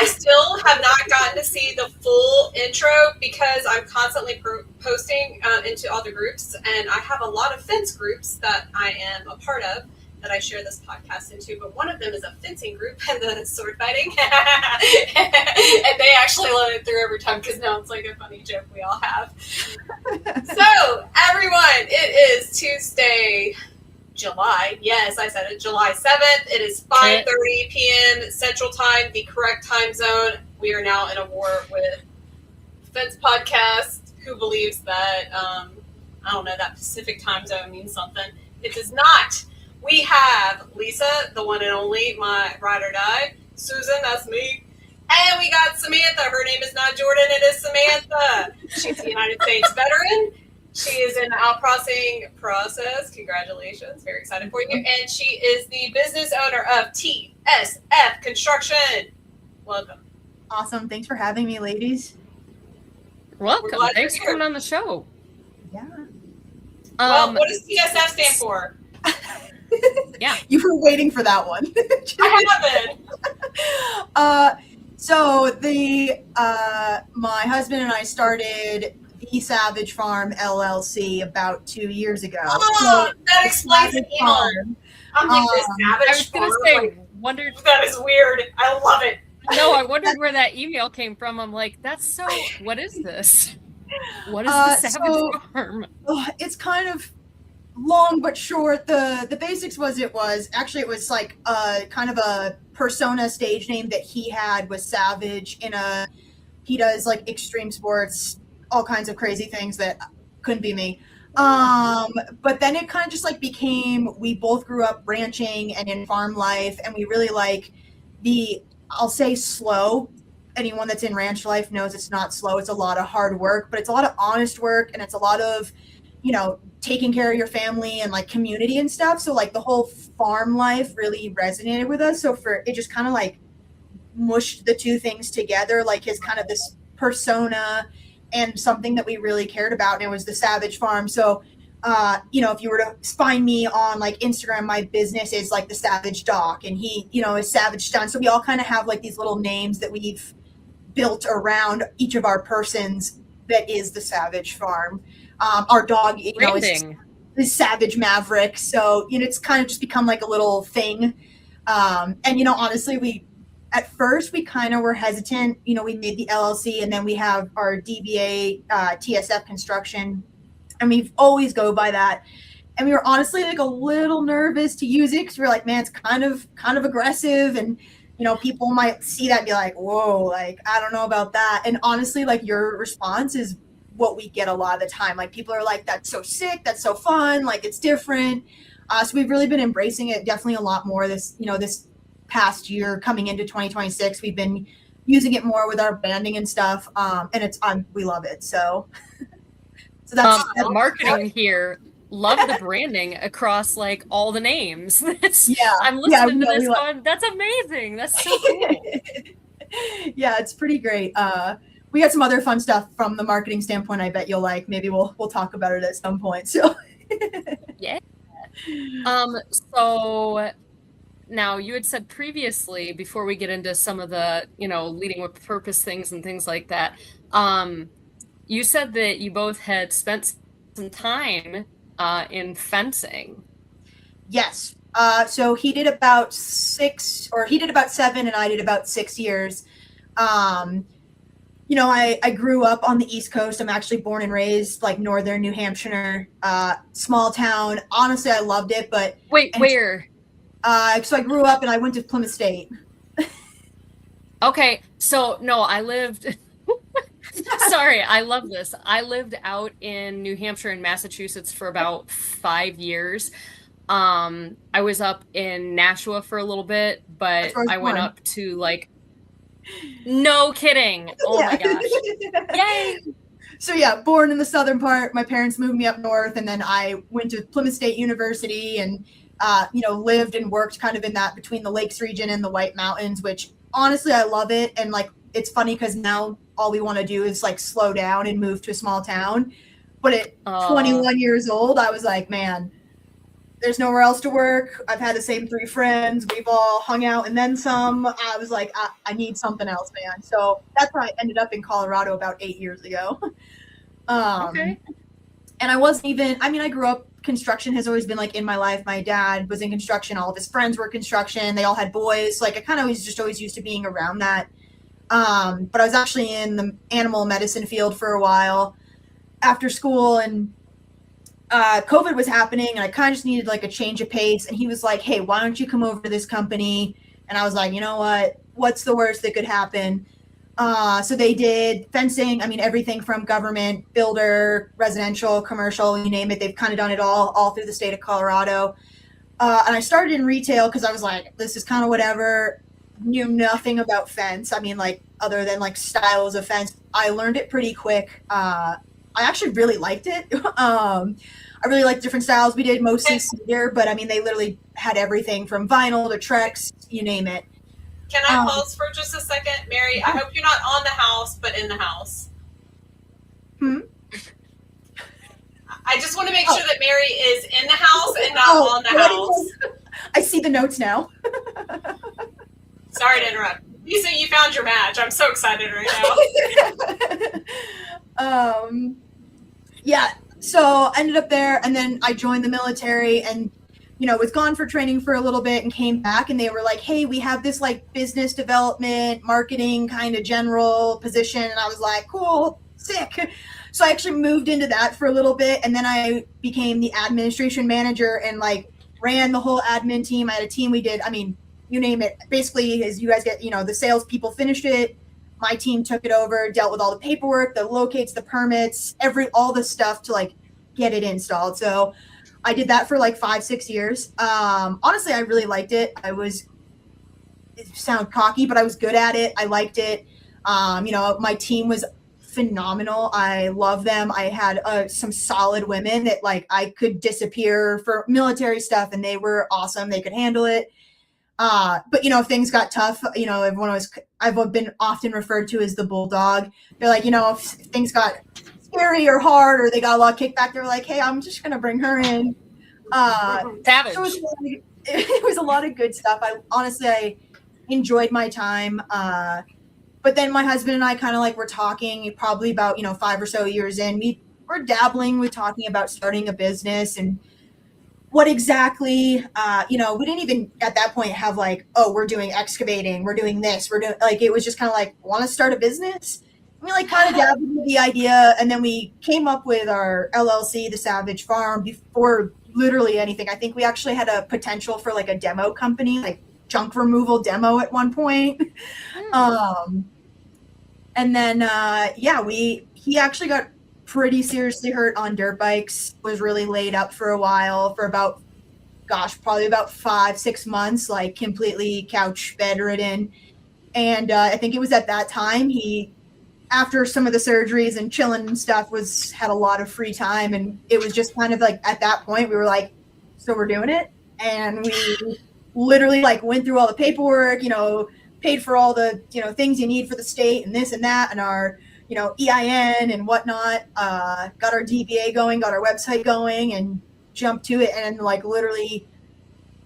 I still have not gotten to see the full intro because I'm constantly posting into all the groups, and I have a lot of fence groups that I am a part of that I share this podcast into, but one of them is a fencing group and the sword fighting. And they actually let it through every time because now it's like a funny joke we all have. So, everyone, it is Tuesday, July. Yes, I said it. July 7th. It is 5:30 p.m. Central Time, the correct time zone. We are now in a war with Fence Podcast, who believes that, I don't know, that Pacific time zone means something. It does not. We have Lisa, the one and only, my ride or die. Susan, that's me. And we got Samantha. Her name is not Jordan, it is Samantha. She's a United States veteran. She is in the outcrossing process. Congratulations. Very excited for you. And she is the business owner of TSF Construction. Welcome. Awesome. Thanks for having me, ladies. Welcome. Thanks for coming on the show. Yeah. Well, what does TSF stand for? Yeah. You were waiting for that one. I haven't. So my husband and I started the Savage Farm LLC about 2 years ago. Oh, that explains it. I'm like this Savage I was going to say, wondered. That is weird. I love it. No, I wondered where that email came from. I'm like, that's so, what is this? What is the Savage Farm? It's kind of long but short. The basics was it was like kind of a persona stage name that he had was Savage he does like extreme sports, all kinds of crazy things that couldn't be me. But then it kind of just like became, we both grew up ranching and in farm life, and we really like I'll say slow. Anyone that's in ranch life knows it's not slow. It's a lot of hard work, but it's a lot of honest work, and it's a lot of, taking care of your family and like community and stuff. So like the whole farm life really resonated with us. So it just kind of like mushed the two things together, like his kind of this persona and something that we really cared about. And it was the Savage Farm. So, if you were to find me on like Instagram, my business is like the Savage Doc, and he, is Savage Stun. So we all kind of have like these little names that we've built around each of our persons that is the Savage Farm. Our dog, is Savage Maverick. So, it's kind of just become like a little thing. And, honestly, at first we kind of were hesitant. We made the LLC, and then we have our DBA, TSF Construction, and we've always go by that. And we were honestly like a little nervous to use it because we were like, man, it's kind of aggressive, and people might see that and be like, whoa, like I don't know about that. And honestly, like your response is what we get a lot of the time. Like people are like, that's so sick, that's so fun, like it's different. So we've really been embracing it definitely a lot more this past year. Coming into 2026, we've been using it more with our branding and stuff, and we love it. So that's marketing here. Love the branding across like all the names. I'm listening to this going, that's amazing. That's so cool. Yeah, it's pretty great. We got some other fun stuff from the marketing standpoint. I bet you'll like. Maybe we'll talk about it at some point. So yeah. So now you had said previously, before we get into some of the, leading with purpose things and things like that, you said that you both had spent some time in fencing. Yes. So he did about 7 and I did about 6 years. I grew up on the East Coast. I'm actually born and raised like northern New Hampshire, small town. Honestly, I loved it, but where? So I grew up and I went to Plymouth State. Okay. So no, I lived sorry, I love this. I lived out in New Hampshire and Massachusetts for about 5 years. I was up in Nashua for a little bit, but I went up to like, no kidding. Oh my gosh. Yay. So yeah, born in the southern part. My parents moved me up north, and then I went to Plymouth State University and, lived and worked kind of in that between the Lakes region and the White Mountains, which honestly, I love it. And like, it's funny because now all we want to do is like slow down and move to a small town. But at 21 years old, I was like, man, there's nowhere else to work. I've had the same 3 friends. We've all hung out and then some. I was like, I need something else, man. So that's why I ended up in Colorado about 8 years ago. Okay. And I wasn't even, I mean, I grew up, construction has always been like in my life. My dad was in construction. All of his friends were construction. They all had boys. Like I kind of was just always used to being around that. But I was actually in the animal medicine field for a while after school, and COVID was happening, and I kind of just needed like a change of pace. And he was like, hey, why don't you come over to this company? And I was like, you know what? What's the worst that could happen? So they did fencing. I mean, everything from government, builder, residential, commercial, you name it. They've kind of done it all through the state of Colorado. And I started in retail because I was like, this is kind of whatever. Knew nothing about fence. I mean, like, other than like styles of fence. I learned it pretty quick. I actually really liked it. I really liked different styles. We did mostly cedar, but I mean, they literally had everything from vinyl to Trex, you name it. Can I pause for just a second, Mary? I hope you're not on the house, but in the house. I just want to make sure that Mary is in the house and not on the house. I see the notes now. Sorry to interrupt. You say you found your match. I'm so excited right now. Yeah. So I ended up there, and then I joined the military, and was gone for training for a little bit and came back, and they were like, hey, we have this like business development, marketing kind of general position. And I was like, cool, sick. So I actually moved into that for a little bit, and then I became the administration manager and like ran the whole admin team. I had a team. We did, I mean, you name it. Basically, as you guys get, the sales people finished it. My team took it over, dealt with all the paperwork, the locates, the permits, all the stuff to like get it installed. So I did that for like 5-6 years. Honestly, I really liked it. It sounds cocky, but I was good at it. I liked it. My team was phenomenal. I love them. I had some solid women that like I could disappear for military stuff, and they were awesome. They could handle it. But if things got tough, I've been often referred to as the bulldog. They're like, if things got scary or hard, or they got a lot of kickback, they're like, hey, I'm just gonna bring her in. Savage. It was a lot of good stuff. I enjoyed my time. But then my husband and I kind of like were talking probably about 5 or so years in. We were dabbling with talking about starting a business, and what exactly, we didn't even at that point have like, oh, we're doing excavating, we're doing this, we're doing like, it was just kind of like, want to start a business? We like kind of dabbled with the idea, and then we came up with our LLC, the Savage Farm, before literally anything. I think we actually had a potential for like a demo company, like junk removal demo at one point. And then, he actually got pretty seriously hurt on dirt bikes, was really laid up for a while, for probably about 5-6 months, like completely couch bedridden. And I think it was at that time after some of the surgeries and chilling and stuff, had a lot of free time. And it was just kind of like, at that point, we were like, so we're doing it. And we literally like went through all the paperwork, paid for all the, things you need for the state and this and that, and our, EIN and whatnot, got our DBA going, got our website going, and jumped to it. And like literally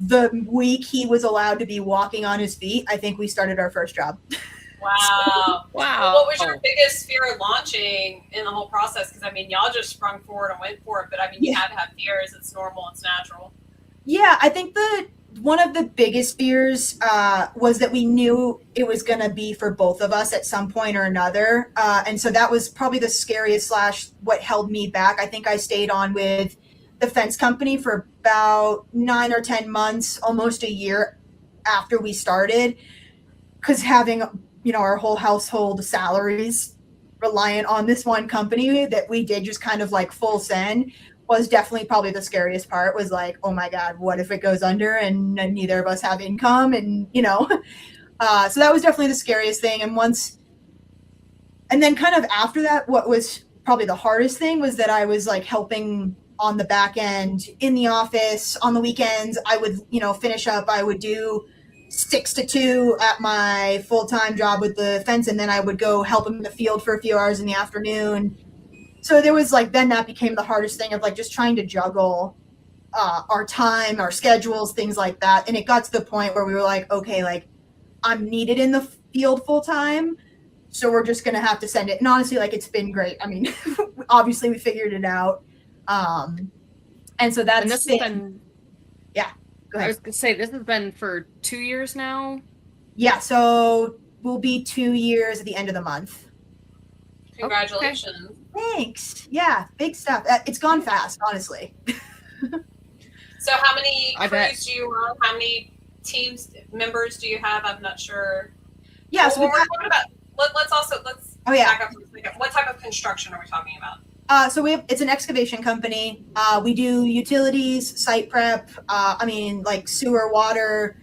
the week he was allowed to be walking on his feet, I think we started our first job. Wow. Wow. What was your biggest fear of launching in the whole process? Because, I mean, y'all just sprung forward and went for it, but I mean, you had to have fears. It's normal. It's natural. Yeah, I think one of the biggest fears was that we knew it was going to be for both of us at some point or another. And so that was probably the scariest / what held me back. I think I stayed on with the fence company for about 9 or 10 months, almost a year after we started, because having our whole household salaries reliant on this one company that we did just kind of like full send was definitely probably the scariest part. Was like, oh my God, what if it goes under and neither of us have income? And so that was definitely the scariest thing. And then kind of after that, what was probably the hardest thing was that I was like helping on the back end in the office on the weekends. I would finish up, I would do 6 to 2 at my full-time job with the fence, and then I would go help him in the field for a few hours in the afternoon. So there was like, then that became the hardest thing of like just trying to juggle our time, our schedules, things like that. And it got to the point where we were like, okay, like I'm needed in the field full time, so we're just gonna have to send it. And honestly, like it's been great. I mean, obviously we figured it out. And so that's And this has been, yeah. Go I ahead. was gonna say this has been for 2 years now. Yeah, so we'll be 2 years at the end of the month. Congratulations. Thanks. Yeah, big stuff. It's gone fast, honestly. So how many I bet. crews do you run? How many teams members do you have? I'm not sure. Yeah, so Well, we've we're got, talking about, let's oh yeah. back up for a second. What type of construction are we talking about? So it's an excavation company. We do utilities, site prep. I mean, like sewer, water,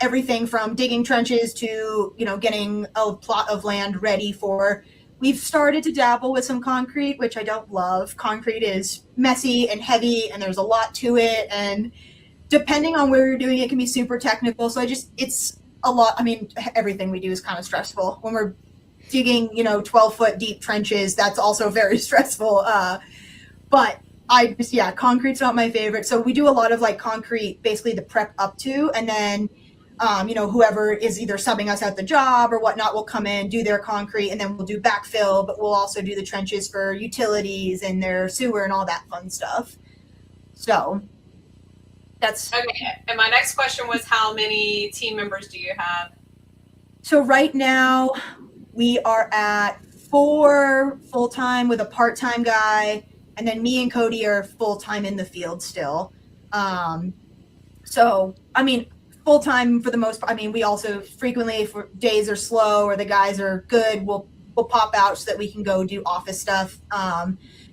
everything from digging trenches to getting a plot of land ready for. We've started to dabble with some concrete, which I don't love. Concrete is messy and heavy, and there's a lot to it. And depending on where you're doing it, can be super technical. So it's a lot. I mean, everything we do is kind of stressful. When we're digging 12-foot deep trenches, that's also very stressful. But concrete's not my favorite. So we do a lot of like concrete, basically the prep up to, and then whoever is either subbing us out the job or whatnot will come in, do their concrete, and then we'll do backfill, but we'll also do the trenches for utilities and their sewer and all that fun stuff. So that's Okay. And my next question was, how many team members do you have? so right now we are at 4 full-time with a part-time guy, and then me and Cody are full-time in the field still. So I mean, full-time for the most part. I mean, we also frequently, if days are slow or the guys are good, we'll pop out so that we can go do office stuff.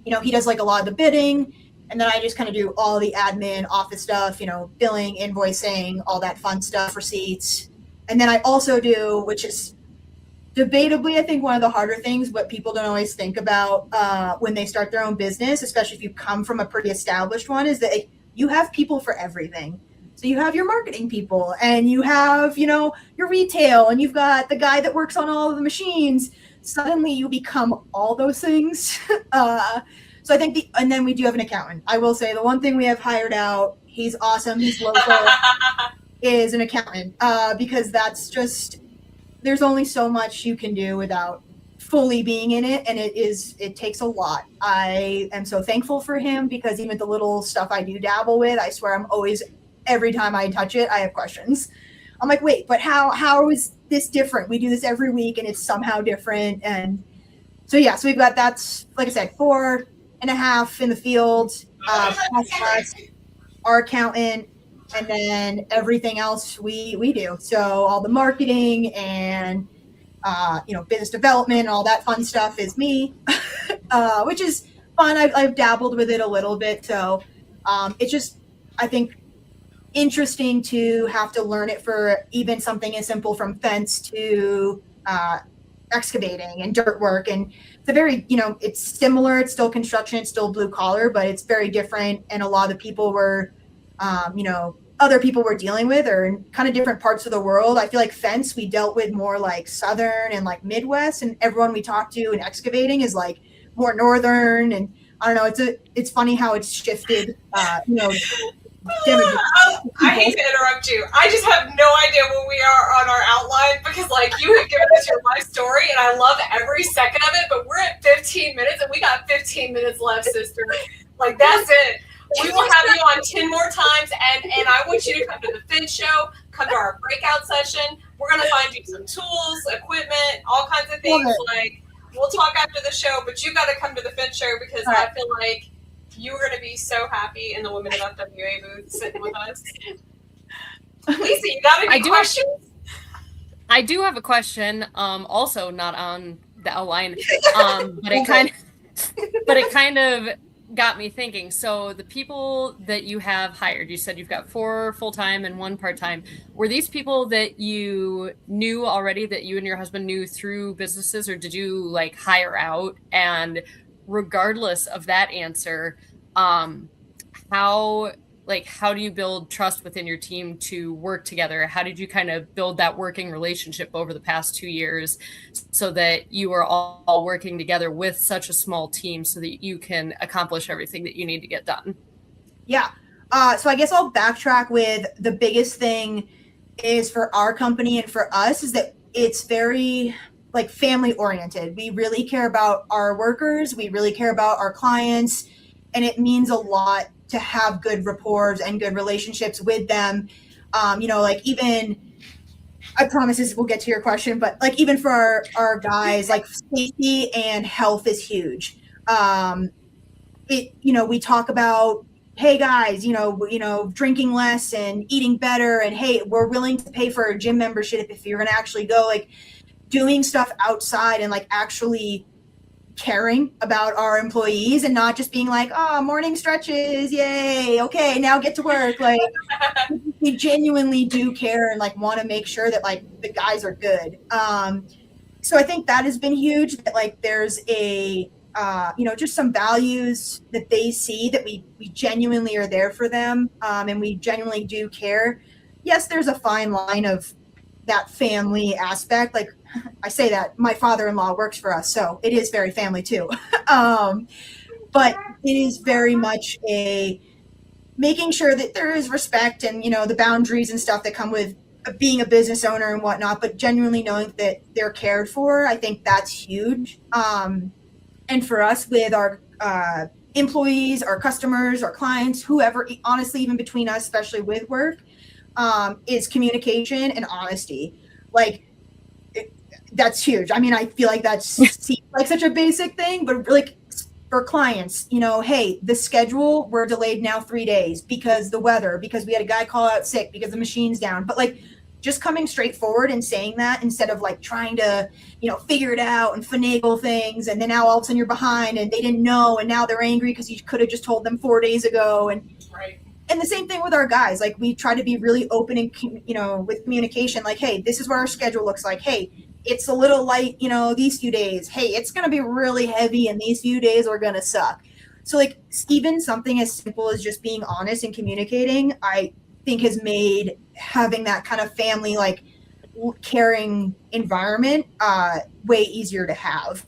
He does like a lot of the bidding, and then I just kind of do all the admin office stuff, billing, invoicing, all that fun stuff, receipts. And then I also do, which is debatably, I think, one of the harder things, what people don't always think about when they start their own business, especially if you come from a pretty established one, is that you have people for everything. So you have your marketing people, and you have, your retail, and you've got the guy that works on all of the machines. Suddenly you become all those things. So I think and then we do have an accountant. I will say the one thing we have hired out, he's awesome, he's local, is an accountant, because that's just, there's only so much you can do without fully being in it, and it takes a lot. I am so thankful for him, because even the little stuff I do dabble with, I swear I'm always, every time I touch it, I have questions. I'm like, wait, but how is this different? We do this every week and it's somehow different. And so so we've got, that's like I said, 4.5 in the field, plus us, our accountant, and then everything else we do. So all the marketing and business development and all that fun stuff is me, which is fun. I've dabbled with it a little bit. So it's just, I think, interesting to have to learn it for even something as simple from fence to excavating and dirt work. And it's a very, it's similar. It's still construction, it's still blue collar, but it's very different. And a lot of the people were, other people we're dealing with are in kind of different parts of the world. I feel like fence, we dealt with more like Southern and like Midwest, and everyone we talked to in excavating is like more Northern. And I don't know, it's funny how it's shifted, I hate to interrupt you. I just have no idea where we are on our outline, because you have given us your life story and I love every second of it, but we're at 15 minutes and we got 15 minutes left, sister. That's it. We will have you on 10 more times, and I want you to come to the Fin show, come to our breakout session. We're gonna find you some tools, equipment, all kinds of things. We'll talk after the show, but you gotta come to the Fin show, because I feel like you're going to be so happy in the Women of FWA booth sitting with us. Lisa, you got any questions? I do have a question, also not on the outline, but it kind of got me thinking. So the people that you have hired, you said you've got 4 full-time and 1 part-time. Were these people that you knew already, that you and your husband knew through businesses, or did you hire out? And regardless of that answer, how do you build trust within your team to work together? How did you kind of build that working relationship over the past 2 years so that you are all working together with such a small team so that you can accomplish everything that you need to get done? Yeah. So I guess I'll backtrack with the biggest thing is for our company and for us is that it's very like family oriented. We really care about our workers. We really care about our clients. And it means a lot to have good rapport and good relationships with them. Like even, I promise this will get to your question, but like even for our guys, like safety and health is huge. We talk about, hey guys, drinking less and eating better, and hey, we're willing to pay for a gym membership if you're going to actually go, like doing stuff outside and like actually caring about our employees and not just being like, oh, morning stretches, yay, okay, now get to work. Like we genuinely do care and like want to make sure that like the guys are good. So I think that has been huge, that like there's a just some values that they see that we genuinely are there for them, and we genuinely do care. Yes, there's a fine line of that family aspect. Like I say that my father-in-law works for us, so it is very family too. But it is very much a making sure that there is respect and, the boundaries and stuff that come with being a business owner and whatnot, but genuinely knowing that they're cared for. I think that's huge. And for us with our employees, our customers, our clients, whoever, honestly, even between us, especially with work, is communication and honesty. Like that's huge. I mean, I feel like that's seems like such a basic thing, but like for clients, hey, the schedule, we're delayed now 3 days because the weather, because we had a guy call out sick, because the machine's down. But like just coming straight forward and saying that instead of like trying to, figure it out and finagle things. And then now all of a sudden you're behind and they didn't know. And now they're angry because you could have just told them 4 days ago. And Right. And the same thing with our guys. Like we try to be really open and, with communication, like, hey, this is what our schedule looks like. Hey, it's a little light, these few days. Hey, it's going to be really heavy and these few days are going to suck. So like even something as simple as just being honest and communicating, I think has made having that kind of family, like caring environment way easier to have.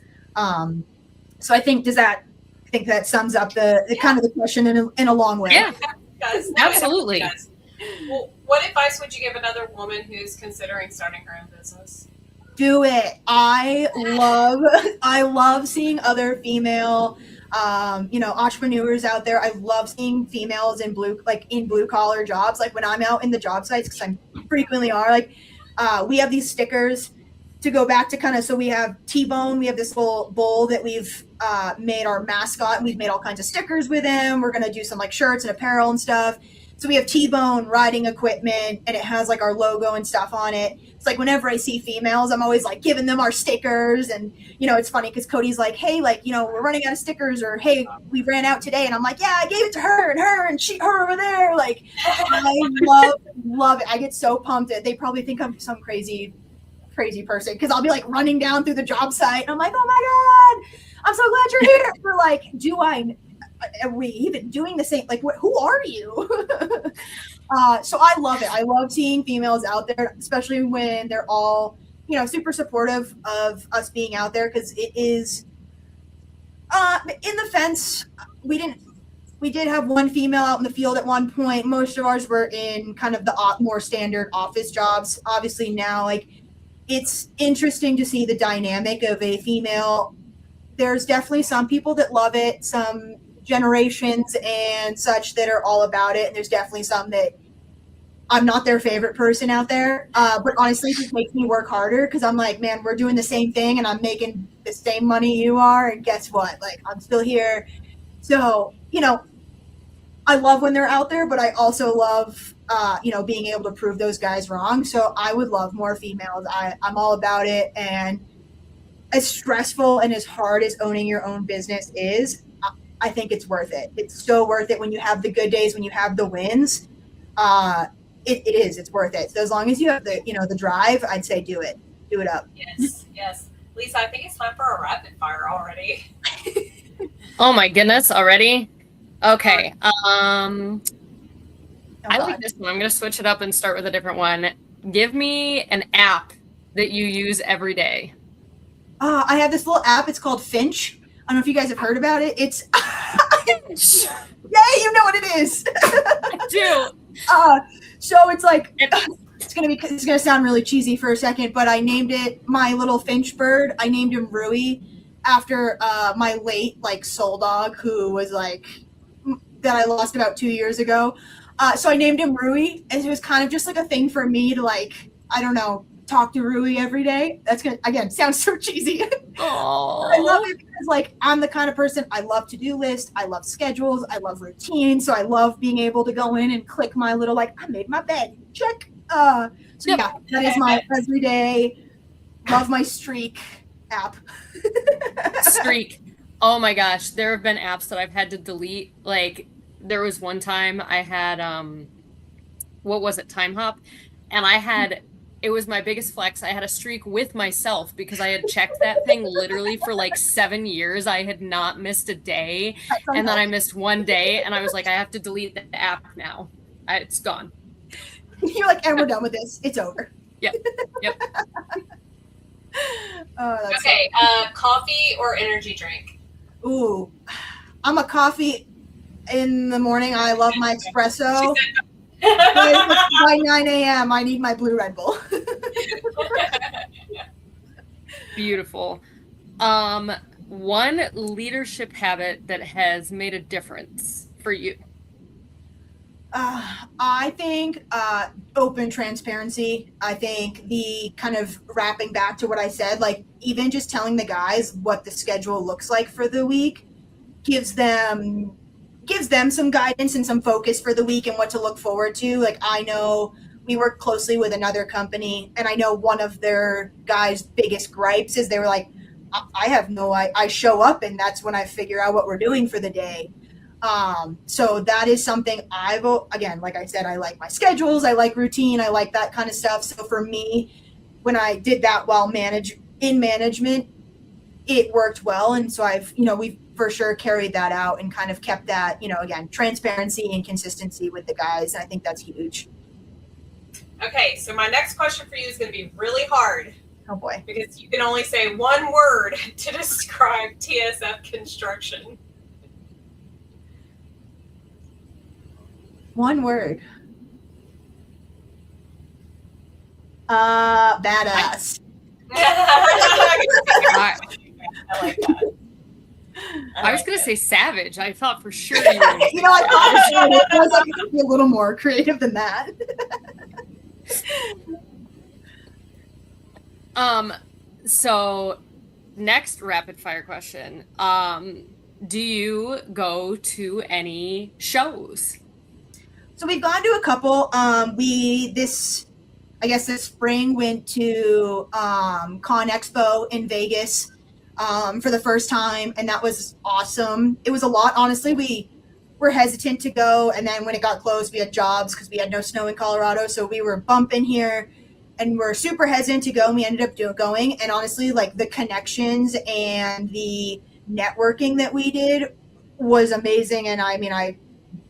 So I think that sums up the kind of the question in a long way. Yeah, Guys, absolutely. guys. Well, what advice would you give another woman who's considering starting her own business? Do it. I love seeing other female entrepreneurs out there. I love seeing females in blue collar jobs. Like when I'm out in the job sites, because I frequently are, like we have these stickers to go back to kind of, so we have T-Bone, we have this little bull that we've made our mascot, and we've made all kinds of stickers with him. We're going to do some like shirts and apparel and stuff. So we have T-Bone riding equipment, and it has like our logo and stuff on it. It's like whenever I see females, I'm always like giving them our stickers. And, it's funny because Cody's like, hey, like, we're running out of stickers, or hey, we ran out today. And I'm like, yeah, I gave it to her and her over there. Like, I love it. I get so pumped. They probably think I'm some crazy person because I'll be like running down through the job site. And I'm like, oh my God, I'm so glad you're here. We're like, are we even doing the same? Like, who are you? So I love it. I love seeing females out there, especially when they're all, super supportive of us being out there. Cause it is, in the fence, we did have one female out in the field at one point. Most of ours were in kind of the more standard office jobs. Obviously now, like, it's interesting to see the dynamic of a female. There's definitely some people that love it, some generations and such that are all about it. And there's definitely some that I'm not their favorite person out there. But honestly, it just makes me work harder because I'm like, man, we're doing the same thing and I'm making the same money you are. And guess what? Like, I'm still here. So, I love when they're out there, but I also love, being able to prove those guys wrong. So I would love more females. I'm all about it. And as stressful and as hard as owning your own business is, I think it's worth it. It's so worth it when you have the good days, when you have the wins. It is. It's worth it. So as long as you have the drive, I'd say do it. Do it up. Yes. Lisa, I think it's time for a rapid fire already. Oh my goodness, already? Okay. Oh, I like God. this one. I'm going to switch it up and start with a different one. Give me an app that you use every day. I have this little app. It's called Finch. I don't know if you guys have heard about it. It's Yay, you know what it is. I do. So it's like it's gonna sound really cheesy for a second, but I named it my little finch bird. I named him Rui after my late like soul dog who was like that I lost about 2 years ago. So I named him Rui, and it was kind of just like a thing for me to like, I don't know, talk to Rui every day. That's gonna again sounds so cheesy. I love it because like I'm the kind of person, I love to-do lists, I love schedules, I love routine. So I love being able to go in and click my little like I made my bed. Check. So yeah, that is my everyday love my streak app. Streak. Oh my gosh, there have been apps that I've had to delete. Like there was one time I had what was it, Time Hop, and I had it was my biggest flex. I had a streak with myself because I had checked that thing literally for like 7 years. I had not missed a day, and then I missed one day, and I was like, I have to delete the app now. It's gone. You're like, and we're done with this. It's over. Yep. Okay, coffee or energy drink? Ooh, I'm a coffee in the morning. I love my espresso. By 9 a.m., I need my blue Red Bull. Beautiful. One leadership habit that has made a difference for you. I think open transparency. I think the kind of wrapping back to what I said, like even just telling the guys what the schedule looks like for the week gives them some guidance and some focus for the week and what to look forward to. Like I know we work closely with another company, and I know one of their guys' biggest gripes is they were like, I show up and that's when I figure out what we're doing for the day. So that is something again, like I said, I like my schedules, I like routine, I like that kind of stuff. So for me, when I did that while in management, it worked well. And so we've for sure carried that out and kind of kept that, again, transparency and consistency with the guys. And I think that's huge. Okay, so my next question for you is going to be really hard. Oh boy. Because you can only say one word to describe TSF construction. One word. Badass. I like that. I was going to say savage. I thought for sure you were. I was like be a little more creative than that. So next rapid fire question. Do you go to any shows? So we've gone to a couple. This spring went to Con Expo in Vegas for the first time, and that was awesome. It was a lot, honestly. We were hesitant to go, and then when it got closed, we had jobs because we had no snow in Colorado, so we were bumping here, and we're super hesitant to go, and we ended up going, and honestly, like the connections and the networking that we did was amazing, and I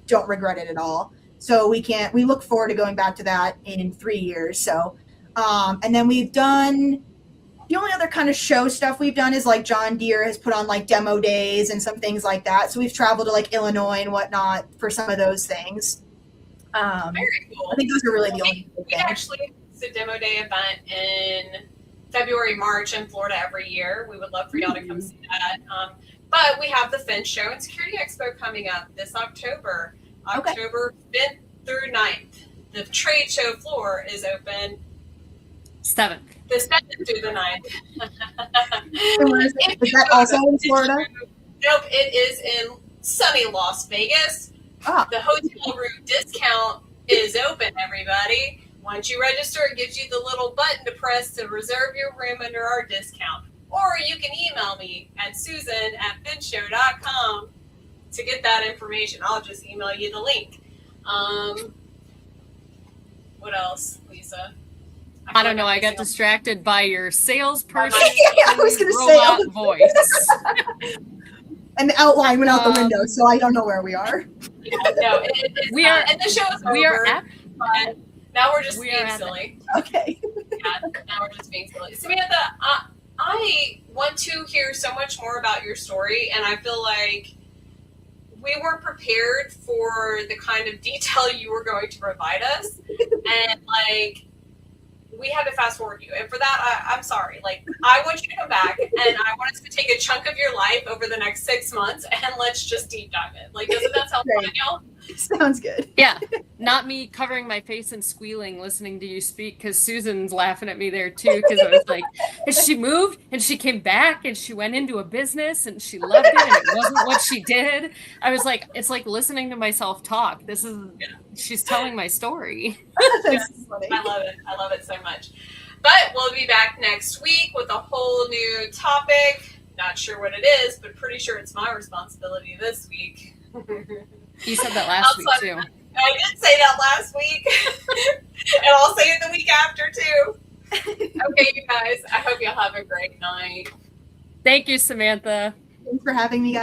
don't regret it at all. So we look forward to going back to that in 3 years. So, and then we've done, the only other kind of show stuff we've done is like John Deere has put on like demo days and some things like that. So we've traveled to like Illinois and whatnot for some of those things. Very cool. I think those are really the only We things. actually host a demo day event in February, March in Florida every year. We would love for y'all to come see that. But we have the Finch Show and Security Expo coming up this October. October 5th through 9th. The trade show floor is open 7th. the 7th through the 9th. Is that also in Florida? Nope, it is in sunny Las Vegas. Ah. The hotel room discount is open, everybody. Once you register, it gives you the little button to press to reserve your room under our discount. Or you can email me at susan@finchshow.com to get that information. I'll just email you the link. What else, Lisa? I don't know. I got distracted by your salesperson I was gonna say, robot voice. And the outline went out the window, so I don't know where we are. Yeah, no, it's We are- and the show is We are over, at. but now we're just We being are at silly. Okay. Yeah, now we're just being silly. Samantha, I want to hear so much more about your story, and I feel like we weren't prepared for the kind of detail you were going to provide us, and like we had to fast forward you. And for that, I'm sorry. Like, I want you to come back, and I want us to take a chunk of your life over the next 6 months, and let's just deep dive it. Like, doesn't that sound fun, y'all? Sounds good. Yeah, not me covering my face and squealing listening to you speak, because Susan's laughing at me there too, because I was like, and she moved and she came back and she went into a business and she loved it and it wasn't what she did. I was like, it's like listening to myself talk. This is, she's telling my story. That's funny. I love it. I love it so much. But we'll be back next week with a whole new topic. Not sure what it is, but pretty sure it's my responsibility this week. You said that last week too. I did say that last week. And I'll say it the week after too. Okay, you guys. I hope y'all have a great night. Thank you, Samantha. Thanks for having me, guys.